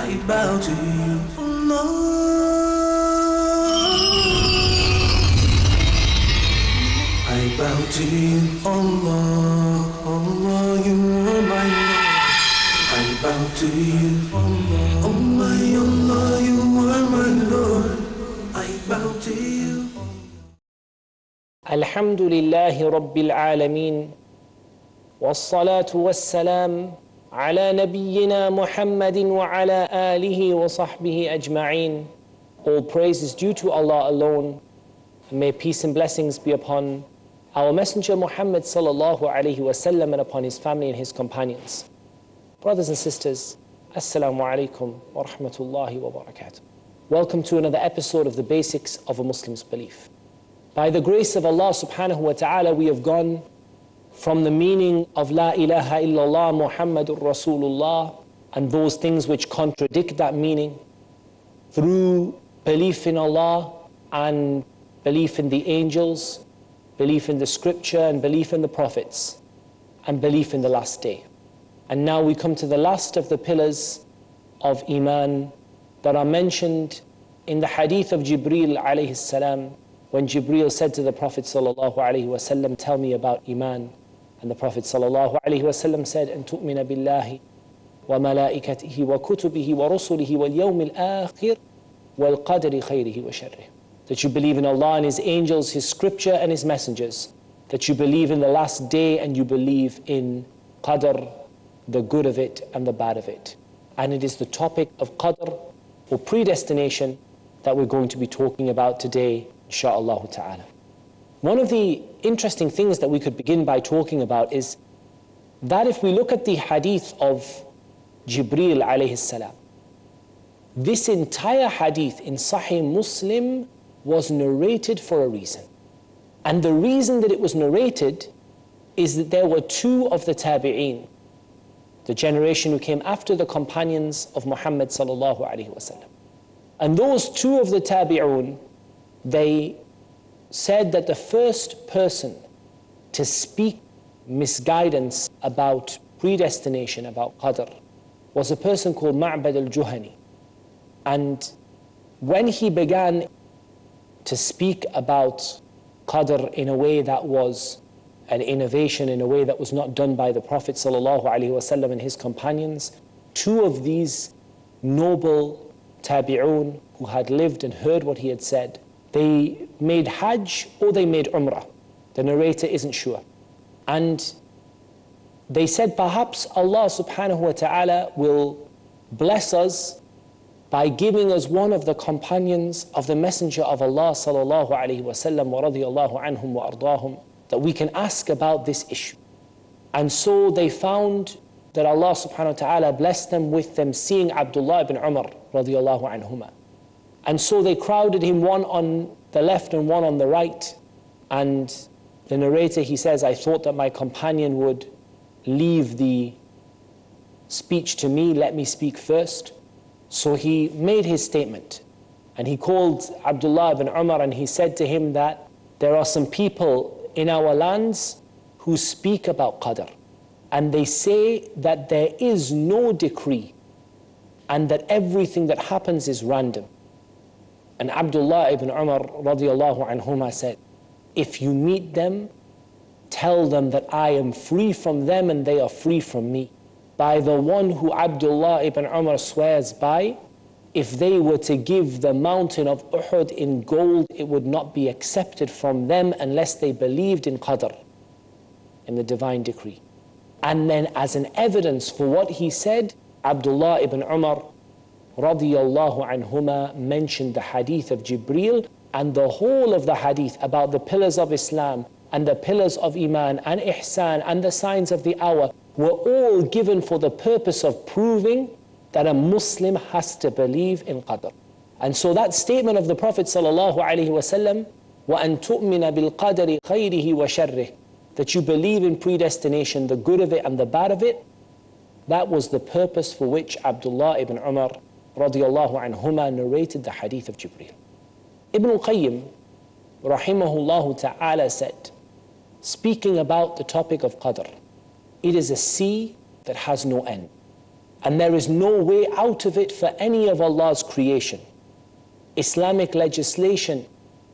I bow to you, Allah. I bow to you, Allah, Allah, you are my Lord. I bow to you, Allah, oh my Allah, you are my Lord. I bow to you. Alhamdulillahi Rabbil Alameen, wassalatu wassalam ala nabiyyina Muhammadin wa ala alihi wa sahbihi ajma'een. All praise is due to Allah alone, and may peace and blessings be upon our Messenger Muhammad sallallahu alayhi wa sallam and upon his family and his companions. Brothers and sisters, Assalamu alaikum wa rahmatullahi wa barakatuh. Welcome to another episode of the Basics of a Muslim's Belief. By the grace of Allah subhanahu wa ta'ala, we have gone from the meaning of La ilaha illallah Muhammadur Rasulullah and those things which contradict that meaning, through belief in Allah and belief in the angels, belief in the scripture and belief in the prophets, and belief in the last day. And now we come to the last of the pillars of Iman that are mentioned in the hadith of Jibreel alayhi salam, when Jibreel said to the Prophet sallallahu alayhi wa sallam, tell me about Iman. And the Prophet sallallahu alayhi wa sallam said, أن تؤمن بالله وملائكته وكتبه ورسله واليوم الآخر والقدر خيره وشره. That you believe in Allah and His angels, His scripture and His messengers. That you believe in the last day and you believe in qadr, the good of it and the bad of it. And it is the topic of qadr, or predestination, that we're going to be talking about today, insha'Allah ta'ala. One of the interesting things that we could begin by talking about is that if we look at the hadith of Jibreel alayhi salam, this entire hadith in Sahih Muslim was narrated for a reason. And the reason that it was narrated is that there were two of the tabi'een, the generation who came after the companions of Muhammad sallallahu alaihi wasallam. And those two of the tabi'un, they said that the first person to speak misguidance about predestination, about qadr, was a person called Ma'bad al-Juhani. And when he began to speak about qadr in a way that was an innovation, in a way that was not done by the Prophet ﷺ and his companions, two of these noble tabi'un who had lived and heard what he had said, they made Hajj or they made Umrah. The narrator isn't sure. And they said, perhaps Allah subhanahu wa ta'ala will bless us by giving us one of the companions of the Messenger of Allah sallallahu alayhi wa sallam wa radiyallahu anhum wa ardahum, that we can ask about this issue. And so they found that Allah subhanahu wa ta'ala blessed them with them seeing Abdullah ibn Umar radiyallahu anhuma. And so they crowded him, one on the left and one on the right. And the narrator, he says, I thought that my companion would leave the speech to me, let me speak first. So he made his statement, and he called Abdullah ibn Umar and he said to him that there are some people in our lands who speak about qadr, and they say that there is no decree and that everything that happens is random. And Abdullah ibn Umar radiyallahu anhuma said, if you meet them, tell them that I am free from them and they are free from me. By the one who Abdullah ibn Umar swears by, if they were to give the mountain of Uhud in gold, it would not be accepted from them unless they believed in qadr, in the divine decree. And then as an evidence for what he said, Abdullah ibn Umar radiyallahu anhuma mentioned the hadith of Jibreel, and the whole of the hadith about the pillars of Islam and the pillars of Iman and Ihsan and the signs of the hour were all given for the purpose of proving that a Muslim has to believe in qadr. And so that statement of the Prophet sallallahu alaihi wasallam, وَأَن تُؤْمِنَ بِالْقَدَرِ خَيْرِهِ وَشَرِّهِ, that you believe in predestination, the good of it and the bad of it, that was the purpose for which Abdullah ibn Umar radiyallahu anhuma narrated the hadith of Jibreel. Ibn al-Qayyim rahimahullah ta'ala said, speaking about the topic of qadr, it is a sea that has no end. And there is no way out of it for any of Allah's creation. Islamic legislation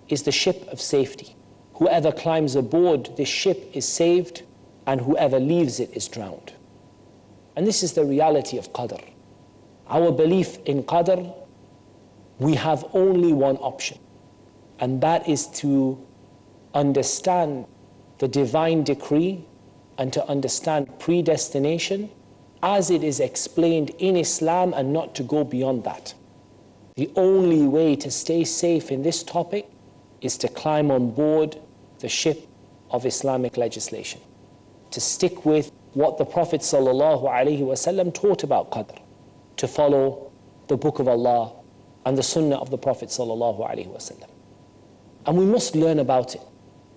is the ship of safety. Whoever climbs aboard this ship is saved, and whoever leaves it is drowned. And this is the reality of Qadr. Our belief in Qadr, we have only one option, and that is to understand the divine decree and to understand predestination as it is explained in Islam, and not to go beyond that. The only way to stay safe in this topic is to climb on board the ship of Islamic legislation, to stick with what the Prophet ﷺ taught about Qadr, to follow the Book of Allah and the Sunnah of the Prophet ﷺ. And we must learn about it.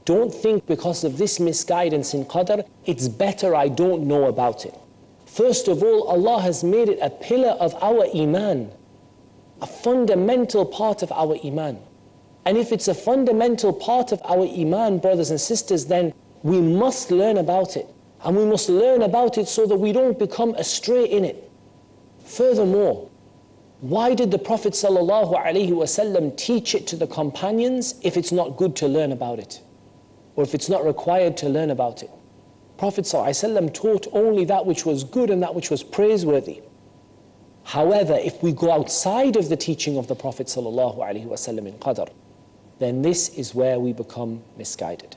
Don't think because of this misguidance in Qadr, it's better I don't know about it. First of all, Allah has made it a pillar of our Iman, a fundamental part of our Iman. And if it's a fundamental part of our Iman, brothers and sisters, then we must learn about it. And we must learn about it so that we don't become astray in it. Furthermore, why did the Prophet ﷺ teach it to the companions if it's not good to learn about it? Or if it's not required to learn about it? Prophet ﷺ taught only that which was good and that which was praiseworthy. However, if we go outside of the teaching of the Prophet ﷺ in Qadr, then this is where we become misguided.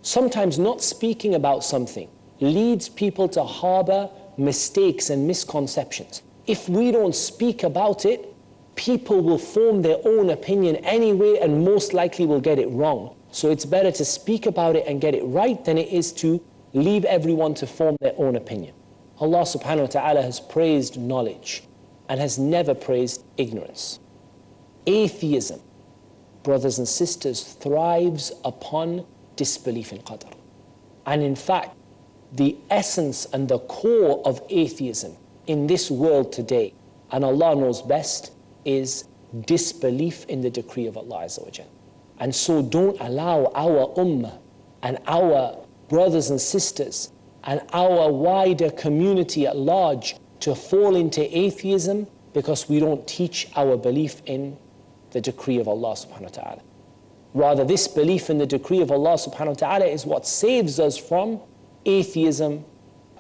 Sometimes not speaking about something leads people to harbor mistakes and misconceptions. If we don't speak about it, people will form their own opinion anyway and most likely will get it wrong. So it's better to speak about it and get it right than it is to leave everyone to form their own opinion. Allah subhanahu wa ta'ala has praised knowledge and has never praised ignorance. Atheism, brothers and sisters, thrives upon disbelief in Qadr. And in fact, the essence and the core of atheism in this world today, and Allah knows best, is disbelief in the decree of Allah Azza wa Jal. And so don't allow our ummah and our brothers and sisters and our wider community at large to fall into atheism because we don't teach our belief in the decree of Allah subhanahu wa ta'ala. Rather, this belief in the decree of Allah subhanahu wa ta'ala is what saves us from atheism.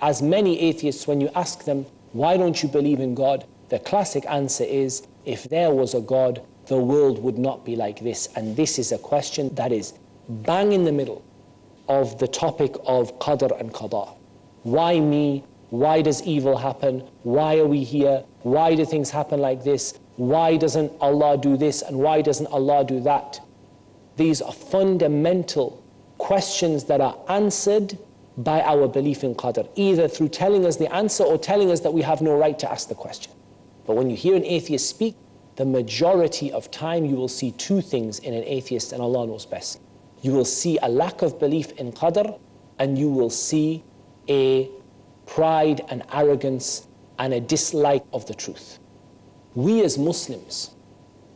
As many atheists, when you ask them, why don't you believe in God? The classic answer is, if there was a God, the world would not be like this. And this is a question that is bang in the middle of the topic of Qadr and Qada. Why me? Why does evil happen? Why are we here? Why do things happen like this? Why doesn't Allah do this and why doesn't Allah do that? These are fundamental questions that are answered by our belief in Qadr, either through telling us the answer or telling us that we have no right to ask the question. But when you hear an atheist speak, the majority of time you will see two things in an atheist, and Allah knows best. You will see a lack of belief in Qadr, and you will see a pride and arrogance and a dislike of the truth. We as Muslims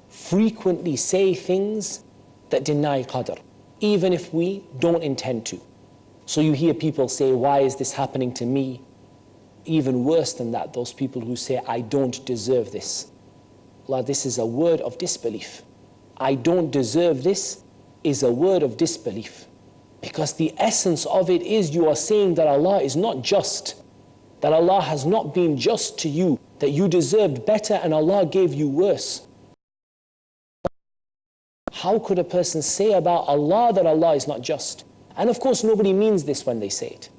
frequently say things that deny Qadr, even if we don't intend to. So you hear people say, why is this happening to me? Even worse than that, those people who say, I don't deserve this. Allah, this is a word of disbelief. I don't deserve this is a word of disbelief. Because the essence of it is you are saying that Allah is not just, that Allah has not been just to you, that you deserved better and Allah gave you worse. How could a person say about Allah that Allah is not just? And of course, nobody means this when they say it.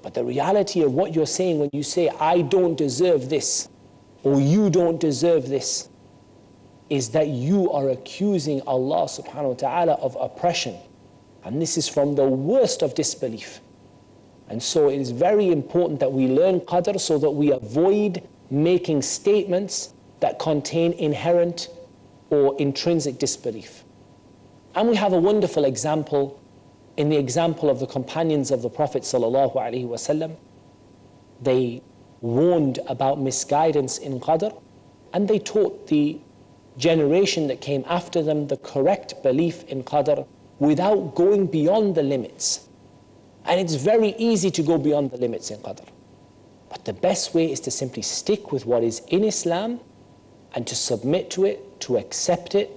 But the reality of what you're saying when you say, I don't deserve this, or you don't deserve this, is that you are accusing Allah subhanahu wa ta'ala of oppression. And this is from the worst of disbelief. And so it is very important that we learn Qadr so that we avoid making statements that contain inherent or intrinsic disbelief. And we have a wonderful example in the example of the companions of the Prophet sallallahu alaihi wasallam. They warned about misguidance in Qadr, and they taught the generation that came after them the correct belief in Qadr without going beyond the limits. And it's very easy to go beyond the limits in Qadr. But the best way is to simply stick with what is in Islam and to submit to it, to accept it,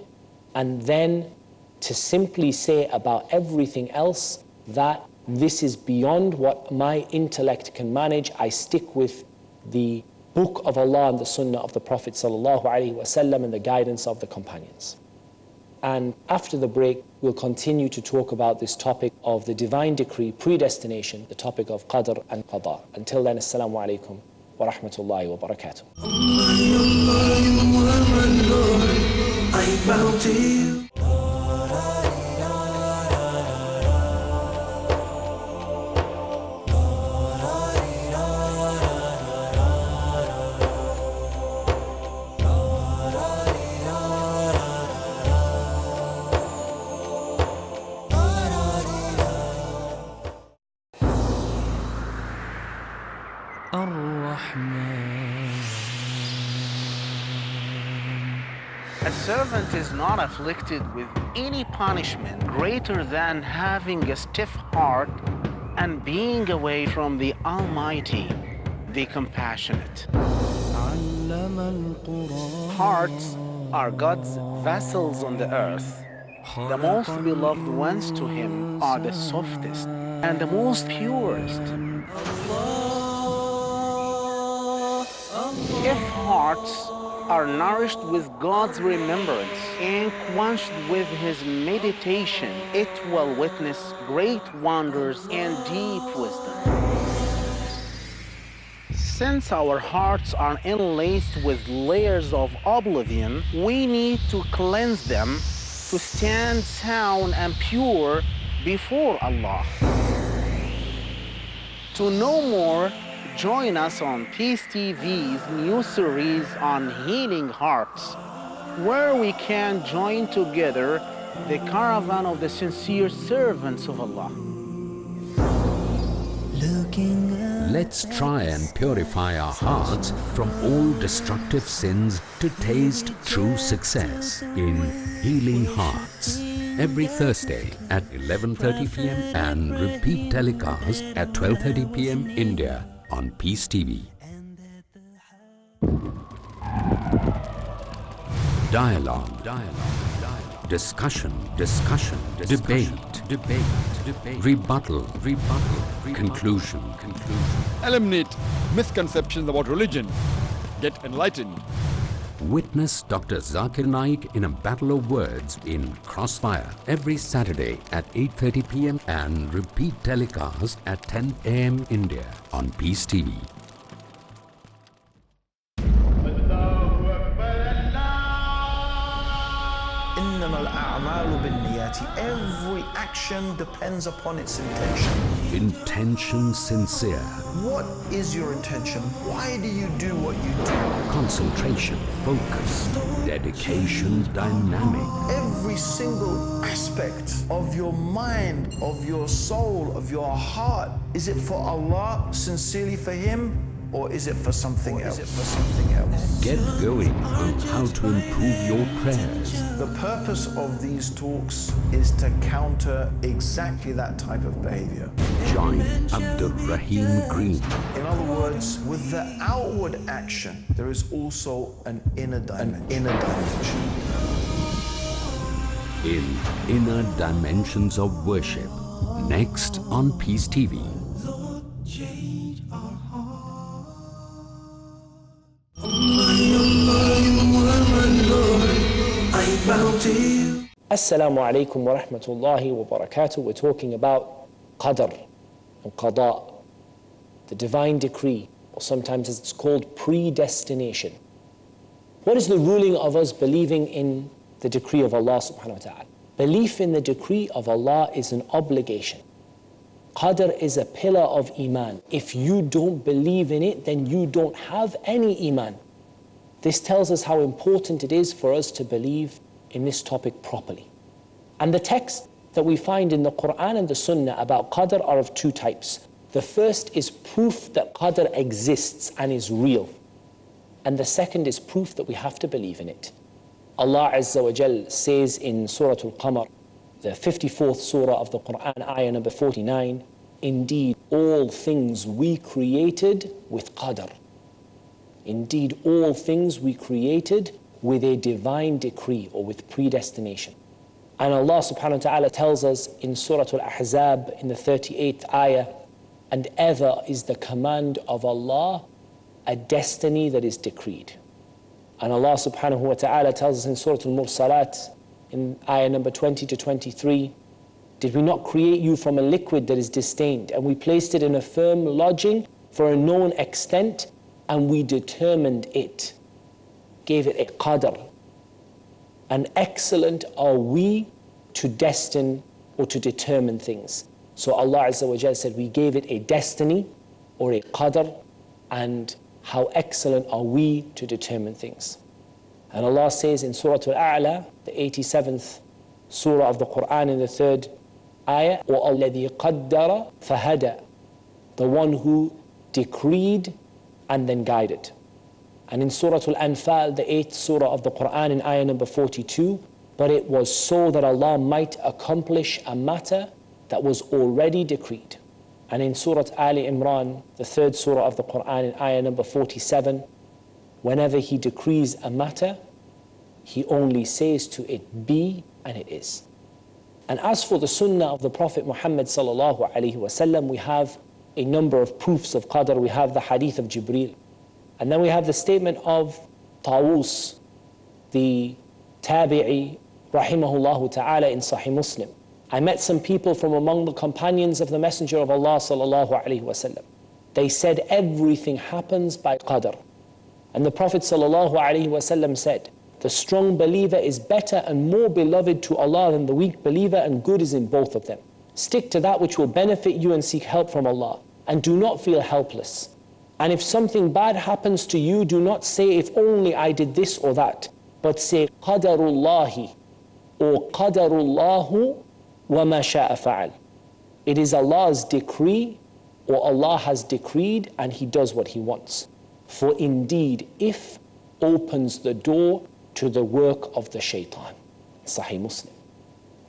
and then to simply say about everything else that this is beyond what my intellect can manage. I stick with the book of Allah and the sunnah of the Prophet ﷺ and the guidance of the companions. And after the break, we'll continue to talk about this topic of the divine decree, predestination, the topic of qadr and qada. Until then, assalamu alaikum wa rahmatullahi wa barakatuh. Allah, you are my Lord. I bow to you. A servant is not afflicted with any punishment greater than having a stiff heart and being away from the Almighty, the Compassionate. Hearts are God's vessels on the earth. The most beloved ones to Him are the softest and the most purest. If hearts are nourished with God's remembrance and quenched with His meditation, it will witness great wonders and deep wisdom. Since our hearts are enlaced with layers of oblivion, we need to cleanse them to stand sound and pure before Allah. To know more, join us on Peace TV's new series on healing hearts, where we can join together the caravan of the sincere servants of Allah. Let's try and purify our hearts from all destructive sins to taste true success in Healing Hearts. Every Thursday at 11:30 p.m. and repeat telecast at 12:30 p.m. India on Peace TV. Dialogue. Discussion. Debate. Rebuttal. Conclusion. Eliminate misconceptions about religion. Get enlightened. Witness Dr. Zakir Naik in a battle of words in Crossfire every Saturday at 8:30 p.m. and repeat telecast at 10 a.m. India on Peace TV. Every action depends upon its intention. Intention sincere. What is your intention? Why do you do what you do? Concentration, focus, dedication, dynamic. Every single aspect of your mind, of your soul, of your heart, is it for Allah, sincerely for Him? Or is it for something else? Get going on how to improve your prayers. The purpose of these talks is to counter exactly that type of behavior. Join Abdul Rahim Green. In other words, with the outward action, there is also an inner dimension. In Inner Dimensions of Worship. Next on Peace TV. Assalamu alaikum wa rahmatullahi wa barakatuh. We're talking about qadr and qada, the divine decree, or sometimes it's called predestination. What is the ruling of us believing in the decree of Allah subhanahu wa ta'ala? Belief in the decree of Allah is an obligation. Qadr is a pillar of iman. If you don't believe in it, then you don't have any iman. This tells us how important it is for us to believe in this topic properly. And the texts that we find in the Quran and the Sunnah about qadr are of two types. The first is proof that qadr exists and is real. And the second is proof that we have to believe in it. Allah Azza wa Jal says in Surah Al-Qamar, the 54th surah of the Quran, ayah number 49, Indeed, all things we created with qadr. Indeed, all things we created with a divine decree or with predestination. And Allah subhanahu wa ta'ala tells us in Surah Al-Ahzab in the 38th ayah, and ever is the command of Allah a destiny that is decreed. And Allah subhanahu wa ta'ala tells us in Surah Al-Mursalat in ayah number 20 to 23, did we not create you from a liquid that is disdained, and we placed it in a firm lodging for a known extent, and we determined it, gave it a qadr. And excellent are we to destine or to determine things. So Allah Azza wa Jal said, we gave it a destiny or a qadr, and how excellent are we to determine things. And Allah says in Surah Al-A'la, the 87th surah of the Quran in the 3rd ayah, وَالَّذِي قَدَّرَ فَهَدَى, the one who decreed and then guided. And in Surah Al-Anfal, the 8th surah of the Quran in ayah number 42, but it was so that Allah might accomplish a matter that was already decreed. And in Surah Ali Imran, the 3rd surah of the Quran in ayah number 47, whenever He decrees a matter, He only says to it, be, and it is. And as for the sunnah of the Prophet Muhammad sallallahu alaihi wasallam, we have a number of proofs of qadr. We have the hadith of Jibreel. And then we have the statement of Tawus, the tabi'i, rahimahullah ta'ala, in Sahih Muslim. I met some people from among the companions of the Messenger of Allah sallallahu alaihi wasallam. They said everything happens by qadr. And the Prophet sallallahu alaihi wasallam said, the strong believer is better and more beloved to Allah than the weak believer, and good is in both of them. Stick to that which will benefit you and seek help from Allah, and do not feel helpless. And if something bad happens to you, do not say, if only I did this or that, but say, qadarullahi, or qadarullahu wa ma sha'a fa'al. It is Allah's decree, or Allah has decreed, and He does what He wants. For indeed, if opens the door to the work of the shaitan. Sahih Muslim.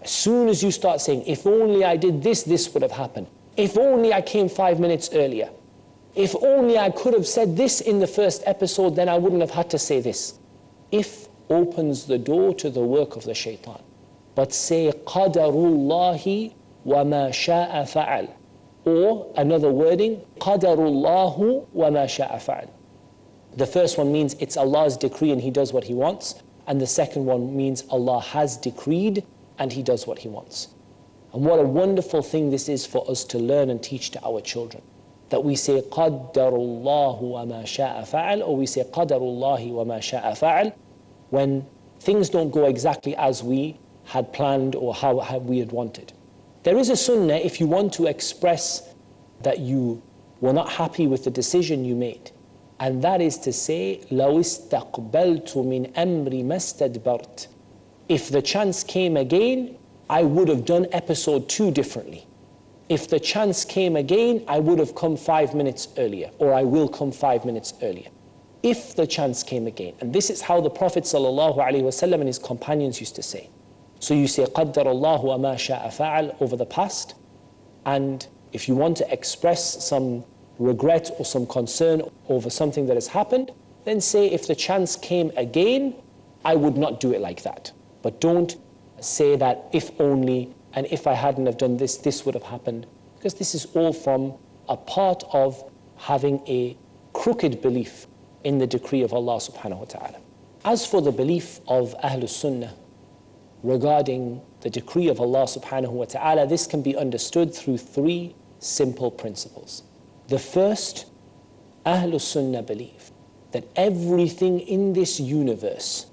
As soon as you start saying, if only I did this, this would have happened. If only I came 5 minutes earlier. If only I could have said this in the first episode, then I wouldn't have had to say this. If opens the door to the work of the shaitan. But say, qadarullahi wa ma sha'a fa'al. Or another wording, qadarullahu wa ma sha'a fa'al. The first one means it's Allah's decree and He does what He wants. And the second one means Allah has decreed and He does what He wants. And what a wonderful thing this is for us to learn and teach to our children. That we say, qaddarullahu wa ma sha'a fa'al, or we say, qadarullahi wa ma sha'a fa'al, when things don't go exactly as we had planned or how we had wanted. There is a sunnah if you want to express that you were not happy with the decision you made. And that is to say, لَوْ اسْتَقْبَلْتُ مِنْ أَمْرِ مَا اسْتَدْبَرْتُ. If the chance came again, I would have done episode 2 differently. If the chance came again, I would have come 5 minutes earlier, or I will come 5 minutes earlier. If the chance came again. And this is how the Prophet ﷺ and his companions used to say. So you say, قَدَّرَ اللَّهُ وَمَا شَاءَ فَعَلْ over the past. And if you want to express some regret or some concern over something that has happened, then say, if the chance came again, I would not do it like that. But don't say that if only, and if I hadn't have done this, this would have happened. Because this is all from a part of having a crooked belief in the decree of Allah subhanahu wa ta'ala. As for the belief of Ahlus Sunnah regarding the decree of Allah subhanahu wa ta'ala, this can be understood through 3 simple principles. The first, Ahlus Sunnah believe that everything in this universe,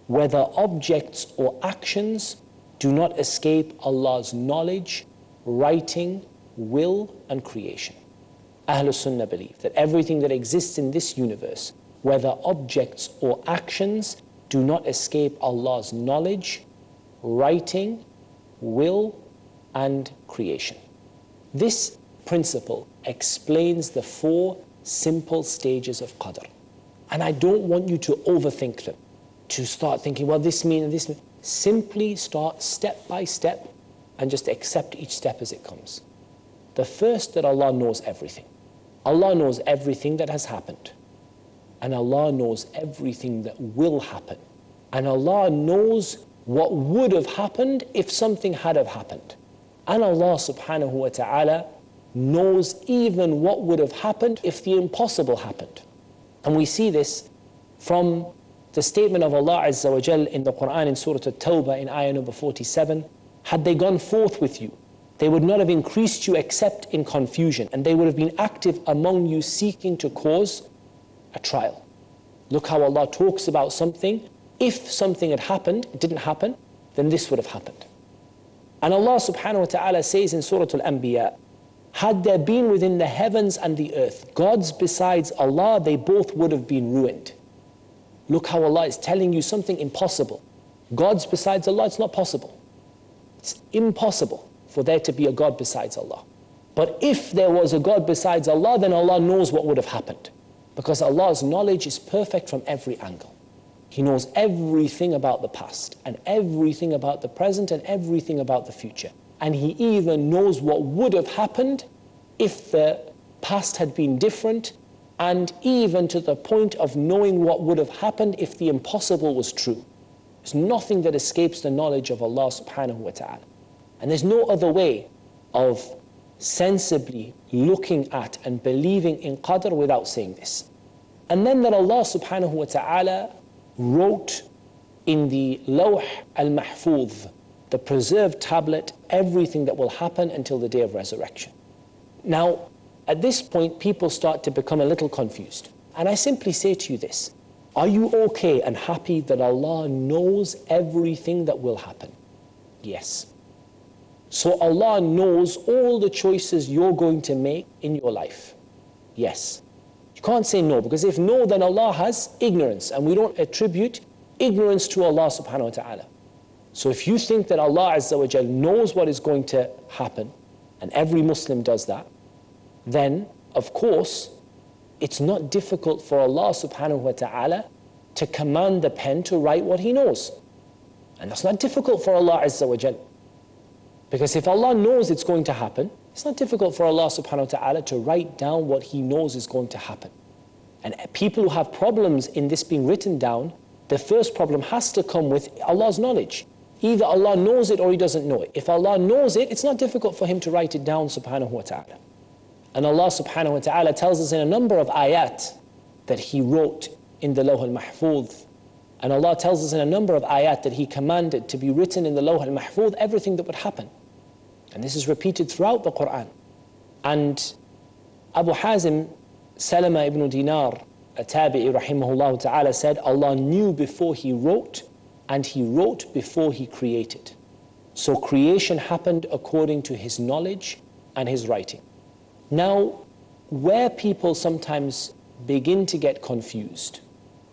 whether objects or actions, do not escape Allah's knowledge, writing, will, and creation. Ahlus Sunnah believe that everything that exists in this universe, whether objects or actions, do not escape Allah's knowledge, writing, will, and creation. This principle explains the 4 simple stages of qadr. And I don't want you to overthink them, to start thinking, well, this means, and this means. Simply start step by step and just accept each step as it comes. The first, that Allah knows everything. Allah knows everything that has happened. And Allah knows everything that will happen. And Allah knows what would have happened if something had have happened. And Allah subhanahu wa ta'ala knows even what would have happened if the impossible happened. And we see this from the statement of Allah Azza wa Jal in the Quran in Surah At-Tawbah in ayah number 47. Had they gone forth with you, they would not have increased you except in confusion, and they would have been active among you seeking to cause a trial. Look how Allah talks about something. If something had happened, it didn't happen, then this would have happened. And Allah subhanahu wa ta'ala says in Surah Al-Anbiya, had there been within the heavens and the earth gods besides Allah, they both would have been ruined. Look how Allah is telling you something impossible. Gods besides Allah, it's not possible. It's impossible for there to be a God besides Allah. But if there was a God besides Allah, then Allah knows what would have happened. Because Allah's knowledge is perfect from every angle. He knows everything about the past, and everything about the present, and everything about the future. And He even knows what would have happened if the past had been different, and even to the point of knowing what would have happened if the impossible was true. There's nothing that escapes the knowledge of Allah subhanahu wa ta'ala. And there's no other way of sensibly looking at and believing in Qadr without saying this. And then that Allah subhanahu wa ta'ala wrote in the Lawh al-Mahfuz, the preserved tablet, everything that will happen until the day of resurrection. Now, at this point, people start to become a little confused. And I simply say to you this: are you okay and happy that Allah knows everything that will happen? Yes. So Allah knows all the choices you're going to make in your life? Yes. You can't say no, because if no, then Allah has ignorance, and we don't attribute ignorance to Allah subhanahu wa ta'ala. So if you think that Allah Azza wa Jal knows what is going to happen, and every Muslim does that, then of course it's not difficult for Allah subhanahu wa ta'ala to command the pen to write what He knows. And that's not difficult for Allah Azza wa Jal. Because if Allah knows it's going to happen, it's not difficult for Allah subhanahu wa ta'ala to write down what He knows is going to happen. And people who have problems in this being written down, the first problem has to come with Allah's knowledge. Either Allah knows it or He doesn't know it. If Allah knows it, it's not difficult for Him to write it down subhanahu wa ta'ala. And Allah subhanahu wa ta'ala tells us in a number of ayat that He wrote in the Lawh al-Mahfuz. And Allah tells us in a number of ayat that He commanded to be written in the Lawh al-Mahfuz everything that would happen. And this is repeated throughout the Quran. And Abu Hazim, Salama ibn Dinar, a tabi'i rahimahullah ta'ala, said, Allah knew before He wrote, and He wrote before He created. So creation happened according to His knowledge and His writing. Now, where people sometimes begin to get confused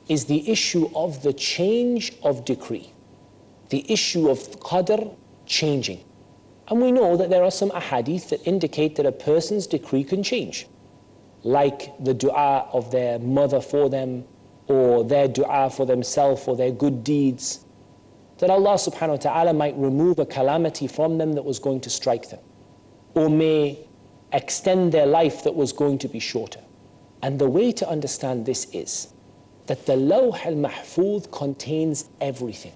is the issue of the change of decree, the issue of qadr changing. And we know that there are some ahadith that indicate that a person's decree can change, like the dua of their mother for them, or their dua for themselves, or their good deeds, that Allah subhanahu wa ta'ala might remove a calamity from them that was going to strike them, or may extend their life that was going to be shorter. And the way to understand this is that the Lawh al-Mahfuz contains everything.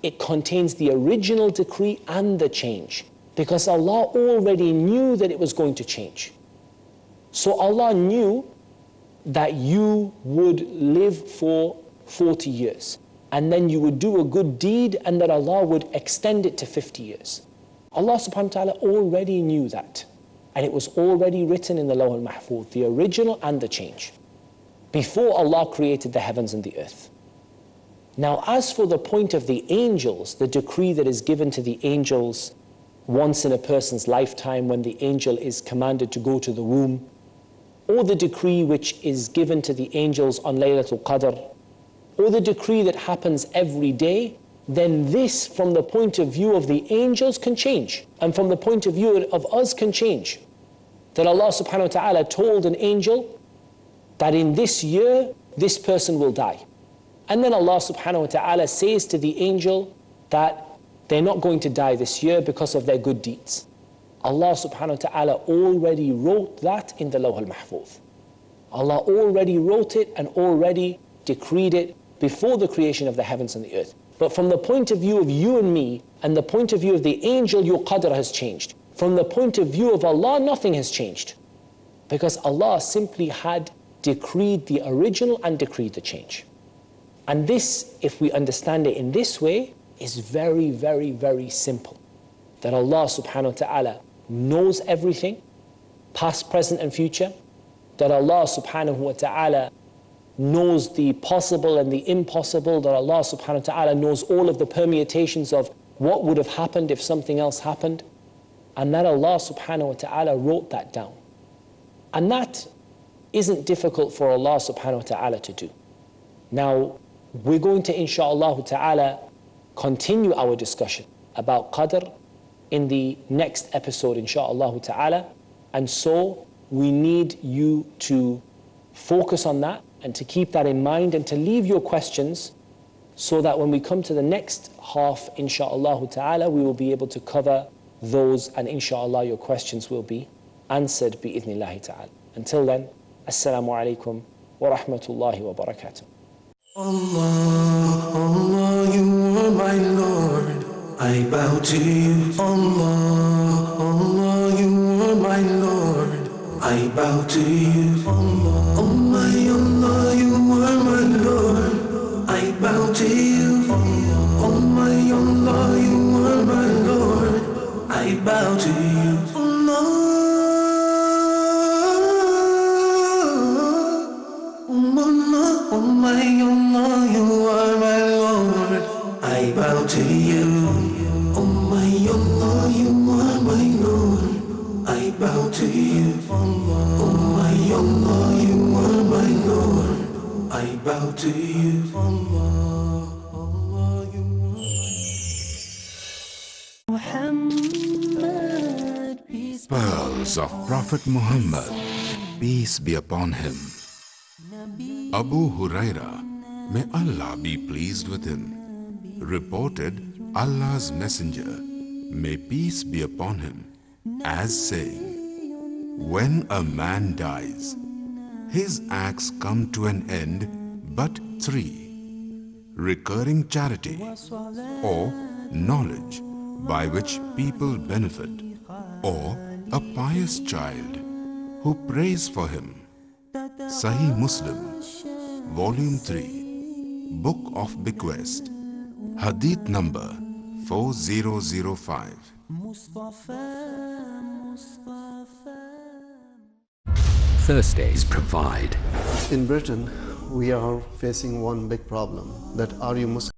It contains the original decree and the change, because Allah already knew that it was going to change. So Allah knew that you would live for 40 years, and then you would do a good deed, and that Allah would extend it to 50 years. Allah subhanahu wa ta'ala already knew that. And it was already written in the Lawh al-Mahfuz, the original and the change, before Allah created the heavens and the earth. Now, as for the point of the angels, the decree that is given to the angels once in a person's lifetime, when the angel is commanded to go to the womb, or the decree which is given to the angels on Laylatul Qadr, or the decree that happens every day, then this, from the point of view of the angels, can change, and from the point of view of us, can change. That Allah subhanahu wa ta'ala told an angel that in this year, this person will die. And then Allah subhanahu wa ta'ala says to the angel that they're not going to die this year because of their good deeds. Allah subhanahu wa ta'ala already wrote that in the Lawh al-Mahfuz. Allah already wrote it and already decreed it before the creation of the heavens and the earth. But from the point of view of you and me, and the point of view of the angel, your qadr has changed. From the point of view of Allah, nothing has changed. Because Allah simply had decreed the original and decreed the change. And this, if we understand it in this way, is very, very, very simple. That Allah subhanahu wa ta'ala knows everything, past, present and future. That Allah subhanahu wa ta'ala knows the possible and the impossible. That Allah subhanahu wa ta'ala knows all of the permutations of what would have happened if something else happened. And that Allah subhanahu wa ta'ala wrote that down. And that isn't difficult for Allah subhanahu wa ta'ala to do. Now, we're going to insha'Allah ta'ala continue our discussion about qadr in the next episode insha'Allah ta'ala. And so we need you to focus on that and to keep that in mind and to leave your questions so that when we come to the next half insha'Allah ta'ala, we will be able to cover those and insha'Allah your questions will be answered bi'idhnillahi ta'ala. Until then, assalamu alaikum wa rahmatullahi wa barakatuh. Allah, Allah, you are my Lord. I bow to you. Allah, Allah, you are my Lord. I bow to you. Allah, oh my Allah, you are my Lord. I bow to you. Allah, oh my Allah, you are my Lord. I bow to you. Allah. Oh my Allah, you are my Lord. I bow to you. Oh my Allah, you are my Lord. I bow to you. Oh my Allah, you are my Lord. I bow to you. Allah, Allah, you are Muhammad. Pearls of Prophet Muhammad, peace be upon him. Abu Huraira, may Allah be pleased with him, reported Allah's Messenger, may peace be upon him, as saying, when a man dies, his acts come to an end but three: recurring charity, or knowledge by which people benefit, or a pious child who prays for him. Sahih Muslim, Volume 3, Book of Bequest, Hadith number 4005. Thursdays provide. In Britain, we are facing one big problem, that are you Muslim?